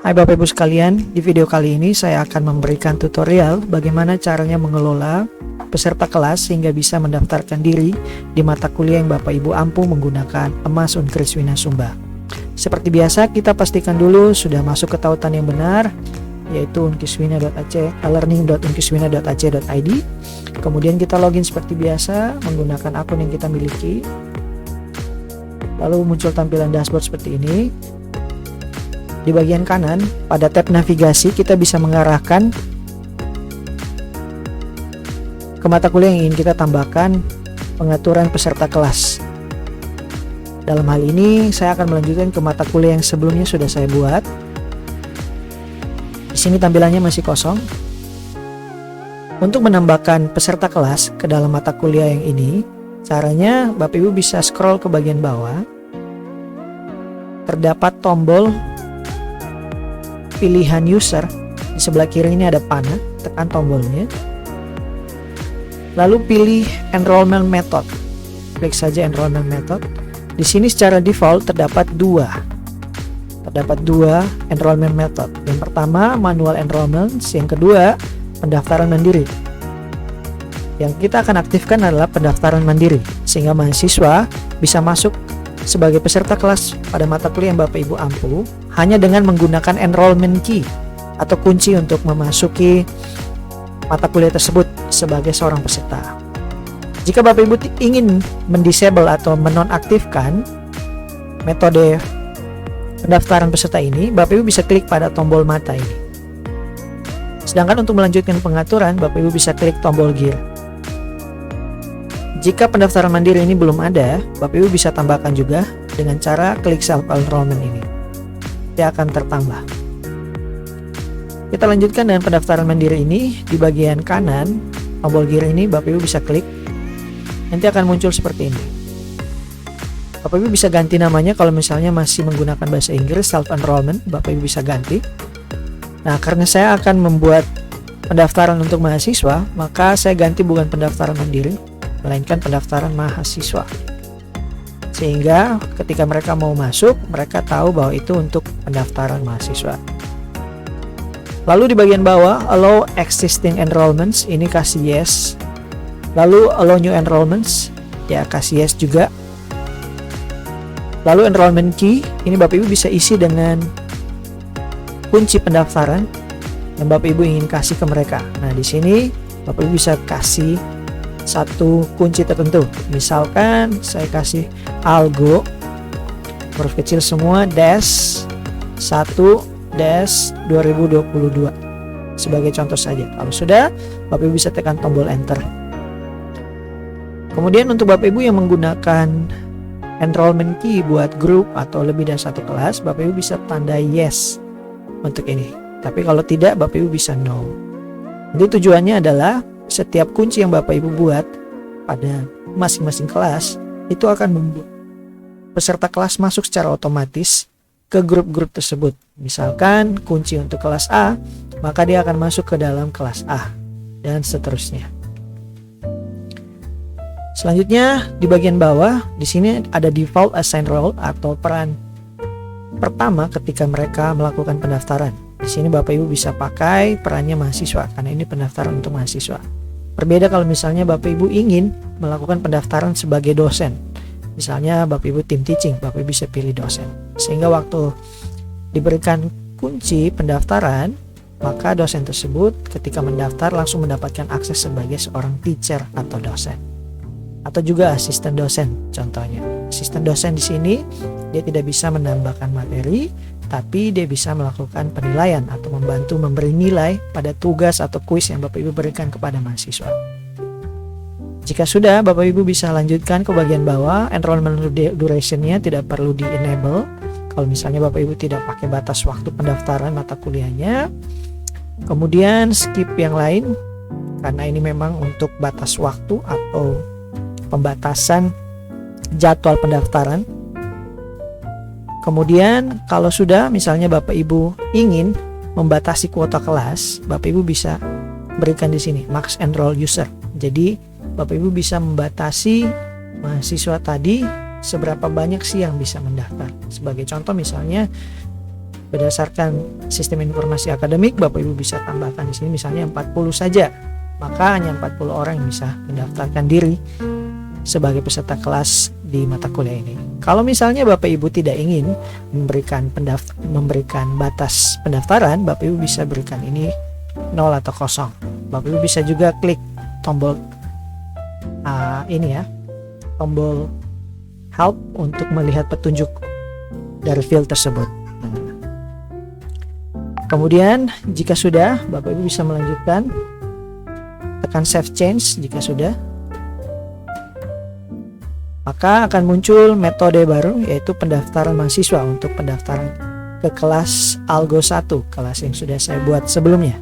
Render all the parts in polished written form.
Hai Bapak Ibu sekalian, di video kali ini saya akan memberikan tutorial bagaimana caranya mengelola peserta kelas sehingga bisa mendaftarkan diri di mata kuliah yang Bapak Ibu ampuh menggunakan emas Unkris Winasumba. Seperti biasa, kita pastikan dulu sudah masuk ke tautan yang benar, yaitu learning.unkriswina.ac.id. Kemudian kita login seperti biasa menggunakan akun yang kita miliki. Lalu muncul tampilan dashboard seperti ini. Di bagian kanan, pada tab navigasi kita bisa mengarahkan ke mata kuliah yang ingin kita tambahkan pengaturan peserta kelas. Dalam hal ini, saya akan melanjutkan ke mata kuliah yang sebelumnya sudah saya buat. Di sini tampilannya masih kosong. Untuk menambahkan peserta kelas ke dalam mata kuliah yang ini, caranya Bapak Ibu bisa scroll ke bagian bawah. Terdapat tombol pilihan user, di sebelah kiri ini ada panah, tekan tombolnya. Lalu pilih enrollment method. Klik saja enrollment method. Di sini secara default terdapat dua enrollment method. Yang pertama manual enrollment, yang kedua pendaftaran mandiri. Yang kita akan aktifkan adalah pendaftaran mandiri, sehingga mahasiswa bisa masuk sebagai peserta kelas pada mata kuliah yang Bapak Ibu ampuh hanya dengan menggunakan enrollment key atau kunci untuk memasuki mata kuliah tersebut sebagai seorang peserta. Jika Bapak Ibu ingin mendisable atau menonaktifkan metode pendaftaran peserta ini, Bapak Ibu bisa klik pada tombol mata ini. Sedangkan untuk melanjutkan pengaturan, Bapak Ibu bisa klik tombol gear. Jika pendaftaran mandiri ini belum ada, Bapak Ibu bisa tambahkan juga dengan cara klik self enrollment ini. Dia akan tertambah. Kita lanjutkan dengan pendaftaran mandiri ini. Di bagian kanan tombol gear ini Bapak Ibu bisa klik. Nanti akan muncul seperti ini. Bapak Ibu bisa ganti namanya, kalau misalnya masih menggunakan bahasa Inggris self enrollment, Bapak Ibu bisa ganti. Nah, karena saya akan membuat pendaftaran untuk mahasiswa, maka saya ganti bukan pendaftaran mandiri, melainkan pendaftaran mahasiswa. Sehingga ketika mereka mau masuk, mereka tahu bahwa itu untuk pendaftaran mahasiswa. Lalu di bagian bawah, allow existing enrollments, ini kasih yes. Lalu allow new enrollments, ya kasih yes juga. Lalu enrollment key, ini Bapak Ibu bisa isi dengan kunci pendaftaran yang Bapak Ibu ingin kasih ke mereka. Nah, di sini Bapak Ibu bisa kasih satu kunci tertentu. Misalkan saya kasih algo huruf kecil semua dash 1 dash 2022 sebagai contoh saja. Kalau sudah, Bapak Ibu bisa tekan tombol enter. Kemudian untuk Bapak Ibu yang menggunakan enrollment key buat grup atau lebih dari satu kelas, Bapak Ibu bisa tandai yes untuk ini. Tapi kalau tidak, Bapak Ibu bisa no. Jadi tujuannya adalah setiap kunci yang Bapak Ibu buat pada masing-masing kelas itu akan membuat peserta kelas masuk secara otomatis ke grup-grup tersebut. Misalkan kunci untuk kelas A, maka dia akan masuk ke dalam kelas A dan seterusnya. Selanjutnya di bagian bawah di sini ada default assign role atau peran pertama ketika mereka melakukan pendaftaran. Di sini Bapak Ibu bisa pakai perannya mahasiswa karena ini pendaftaran untuk mahasiswa. Berbeda kalau misalnya Bapak Ibu ingin melakukan pendaftaran sebagai dosen. Misalnya Bapak Ibu tim teaching, Bapak Ibu bisa pilih dosen. Sehingga waktu diberikan kunci pendaftaran, maka dosen tersebut ketika mendaftar langsung mendapatkan akses sebagai seorang teacher atau dosen. Atau juga asisten dosen contohnya. Asisten dosen di sini dia tidak bisa menambahkan materi, tapi dia bisa melakukan penilaian atau membantu memberi nilai pada tugas atau kuis yang Bapak Ibu berikan kepada mahasiswa. Jika sudah, Bapak Ibu bisa lanjutkan ke bagian bawah. Enrollment duration-nya tidak perlu di-enable. Kalau misalnya Bapak Ibu tidak pakai batas waktu pendaftaran mata kuliahnya. Kemudian skip yang lain, karena ini memang untuk batas waktu atau pembatasan jadwal pendaftaran. Kemudian kalau sudah misalnya Bapak Ibu ingin membatasi kuota kelas, Bapak Ibu bisa berikan di sini max enroll user. Jadi Bapak Ibu bisa membatasi mahasiswa tadi seberapa banyak sih yang bisa mendaftar. Sebagai contoh misalnya Berdasarkan sistem informasi akademik, Bapak Ibu bisa tambahkan di sini misalnya 40 saja. Maka hanya 40 orang yang bisa mendaftarkan diri sebagai peserta kelas di mata kuliah ini. Kalau misalnya Bapak Ibu tidak ingin memberikan batas pendaftaran, Bapak Ibu bisa berikan ini 0 atau kosong. Bapak Ibu bisa juga klik tombol tombol help untuk melihat petunjuk dari field tersebut. Kemudian jika sudah, Bapak Ibu bisa melanjutkan, tekan save change. Jika sudah, maka akan muncul metode baru, yaitu pendaftaran mahasiswa untuk pendaftaran ke kelas Algo 1, kelas yang sudah saya buat sebelumnya.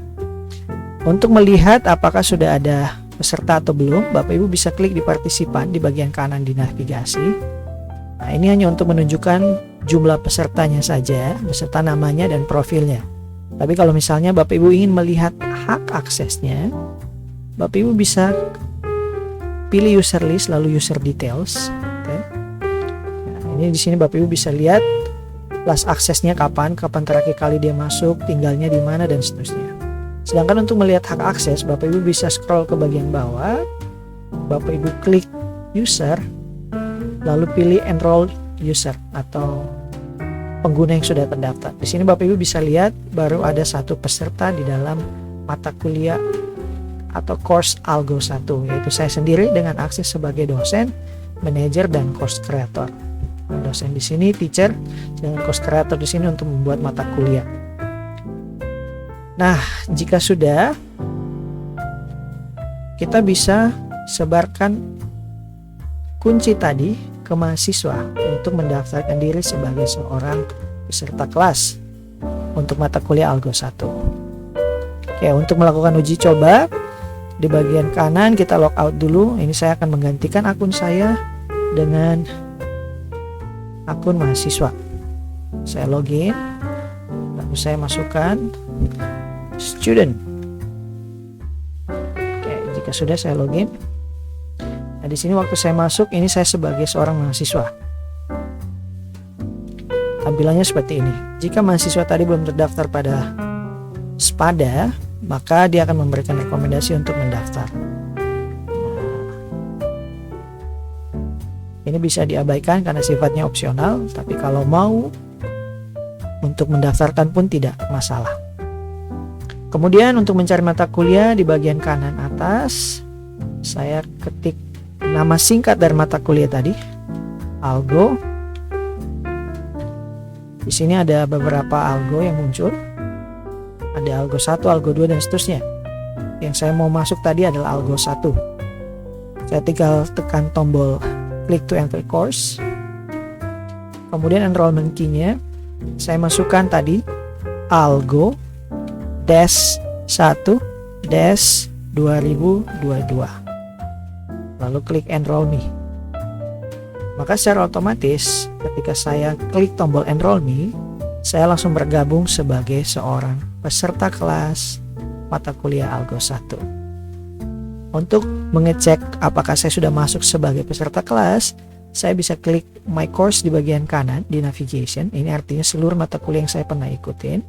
Untuk melihat apakah sudah ada peserta atau belum, Bapak Ibu bisa klik di partisipan di bagian kanan di navigasi. Nah, ini hanya untuk menunjukkan jumlah pesertanya saja, beserta namanya dan profilnya. Tapi kalau misalnya Bapak Ibu ingin melihat hak aksesnya, Bapak Ibu bisa pilih user list lalu user details. Oke. Nah, ini di sini Bapak Ibu bisa lihat last aksesnya kapan terakhir kali dia masuk, tinggalnya di mana dan seterusnya. Sedangkan untuk melihat hak akses, Bapak Ibu bisa scroll ke bagian bawah, Bapak Ibu klik user, lalu pilih enroll user atau pengguna yang sudah terdaftar. Di sini Bapak Ibu bisa lihat baru ada satu peserta di dalam mata kuliah atau course Algo 1, yaitu saya sendiri dengan akses sebagai dosen, manajer dan course creator. Dosen di sini teacher, dengan course creator di sini untuk membuat mata kuliah. Nah, jika sudah, kita bisa sebarkan kunci tadi ke mahasiswa untuk mendaftarkan diri sebagai seorang peserta kelas untuk mata kuliah Algo 1. Oke, untuk melakukan uji coba, di bagian kanan kita logout dulu. Ini saya akan menggantikan akun saya dengan akun mahasiswa. Saya login, lalu saya masukkan student. Oke, jika sudah saya login. Nah, di sini waktu saya masuk, ini saya sebagai seorang mahasiswa. Tampilannya seperti ini. Jika mahasiswa tadi belum terdaftar pada Spada, maka dia akan memberikan rekomendasi untuk mendaftar. Ini bisa diabaikan karena sifatnya opsional, tapi kalau mau untuk mendaftarkan pun tidak masalah. Kemudian untuk mencari mata kuliah di bagian kanan atas, saya ketik nama singkat dari mata kuliah tadi, Algo. Di sini ada beberapa Algo yang muncul. Ada Algo 1, Algo 2 dan seterusnya. Yang saya mau masuk tadi adalah Algo 1. Saya tinggal tekan tombol click to enter course. Kemudian enrollment key-nya saya masukkan tadi Algo -1-2022. Lalu klik enroll me. Maka secara otomatis ketika saya klik tombol enroll me, saya langsung bergabung sebagai seorang peserta kelas mata kuliah Algo 1. Untuk mengecek apakah saya sudah masuk sebagai peserta kelas, saya bisa klik my course di bagian kanan di navigation. Ini artinya seluruh mata kuliah yang saya pernah ikutin.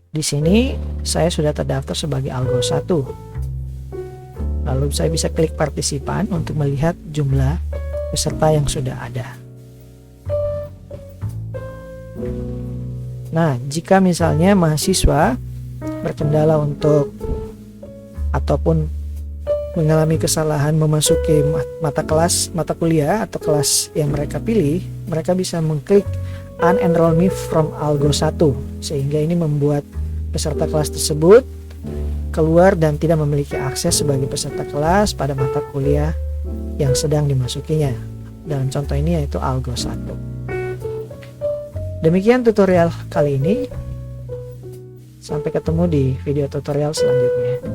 Di sini saya sudah terdaftar sebagai Algo 1. Lalu saya bisa klik partisipan untuk melihat jumlah peserta yang sudah ada. Nah, jika misalnya mahasiswa berkendala untuk ataupun mengalami kesalahan memasuki mata kuliah atau kelas yang mereka pilih, mereka bisa mengklik unenroll me from Algo 1, sehingga ini membuat peserta kelas tersebut keluar dan tidak memiliki akses sebagai peserta kelas pada mata kuliah yang sedang dimasukinya. Dalam contoh ini yaitu Algo 1. Demikian tutorial kali ini. Sampai ketemu di video tutorial selanjutnya.